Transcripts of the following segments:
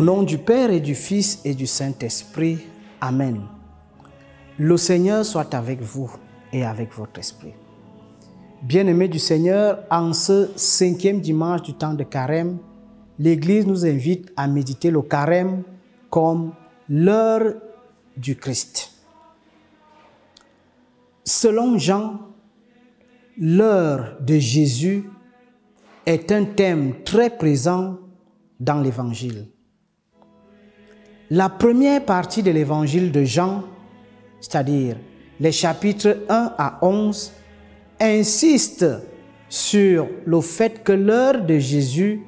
Au nom du Père et du Fils et du Saint-Esprit. Amen. Le Seigneur soit avec vous et avec votre esprit. Bien-aimés du Seigneur, en ce 5e dimanche du temps de Carême, l'Église nous invite à méditer le Carême comme l'heure du Christ. Selon Jean, l'heure de Jésus est un thème très présent dans l'Évangile. La première partie de l'Évangile de Jean, c'est-à-dire les chapitres 1 à 11, insiste sur le fait que l'heure de Jésus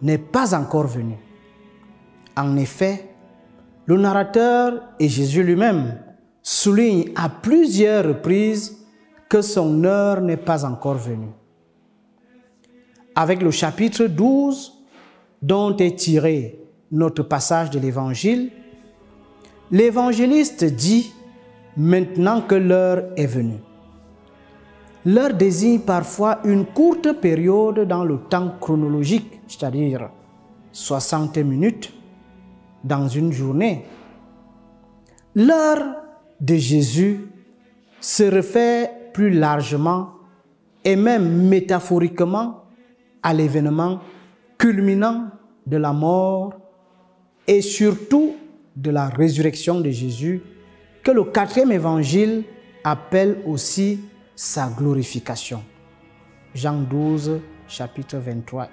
n'est pas encore venue. En effet, le narrateur et Jésus lui-même soulignent à plusieurs reprises que son heure n'est pas encore venue. Avec le chapitre 12, dont est tiré notre passage de l'Évangile, l'évangéliste dit maintenant que l'heure est venue. L'heure désigne parfois une courte période dans le temps chronologique, c'est-à-dire 60 minutes dans une journée. L'heure de Jésus se réfère plus largement et même métaphoriquement à l'événement culminant de la mort et surtout de la résurrection de Jésus, que le 4e évangile appelle aussi sa glorification. Jean 12, chapitre 23.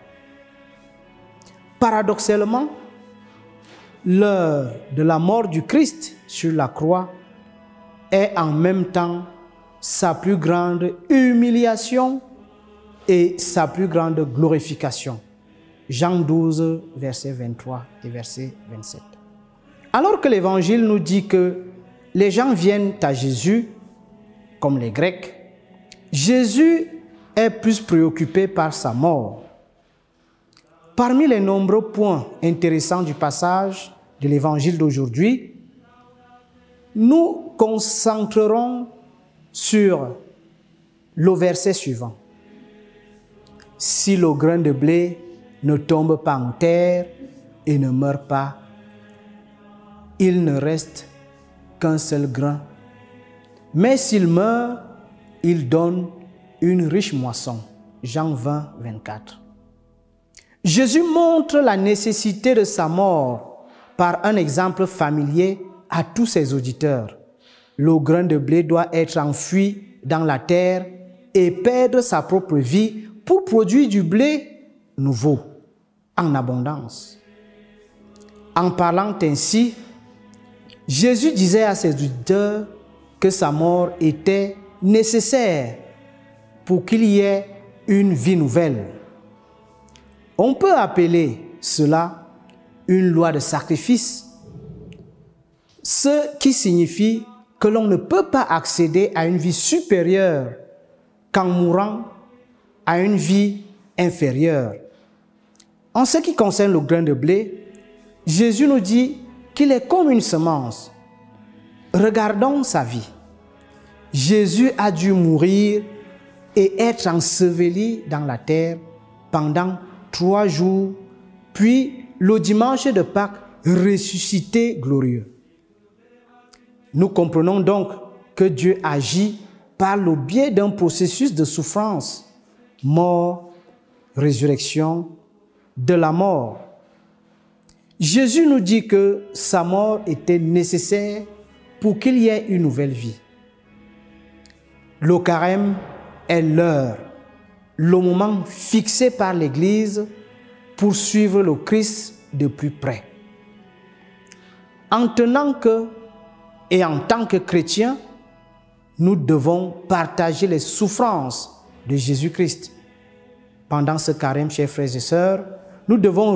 Paradoxalement, l'heure de la mort du Christ sur la croix est en même temps sa plus grande humiliation et sa plus grande glorification. Jean 12, verset 23 et verset 27. Alors que l'Évangile nous dit que les gens viennent à Jésus, comme les Grecs, Jésus est plus préoccupé par sa mort. Parmi les nombreux points intéressants du passage de l'Évangile d'aujourd'hui, nous concentrerons sur le verset suivant. Si le grain de blé ne tombe pas en terre et ne meurt pas, il ne reste qu'un seul grain. Mais s'il meurt, il donne une riche moisson. Jean 20, 24. Jésus montre la nécessité de sa mort par un exemple familier à tous ses auditeurs. Le grain de blé doit être enfoui dans la terre et perdre sa propre vie pour produire du blé nouveau, en abondance. En parlant ainsi, Jésus disait à ses auditeurs que sa mort était nécessaire pour qu'il y ait une vie nouvelle. On peut appeler cela une loi de sacrifice, ce qui signifie que l'on ne peut pas accéder à une vie supérieure qu'en mourant à une vie inférieure. En ce qui concerne le grain de blé, Jésus nous dit qu'il est comme une semence. Regardons sa vie. Jésus a dû mourir et être enseveli dans la terre pendant 3 jours, puis le dimanche de Pâques, ressuscité glorieux. Nous comprenons donc que Dieu agit par le biais d'un processus de souffrance, mort, résurrection, de la mort. Jésus nous dit que sa mort était nécessaire pour qu'il y ait une nouvelle vie. Le carême est l'heure, le moment fixé par l'Église pour suivre le Christ de plus près. En tenant que, et en tant que chrétiens, nous devons partager les souffrances de Jésus-Christ. Pendant ce carême, chers frères et sœurs, nous devons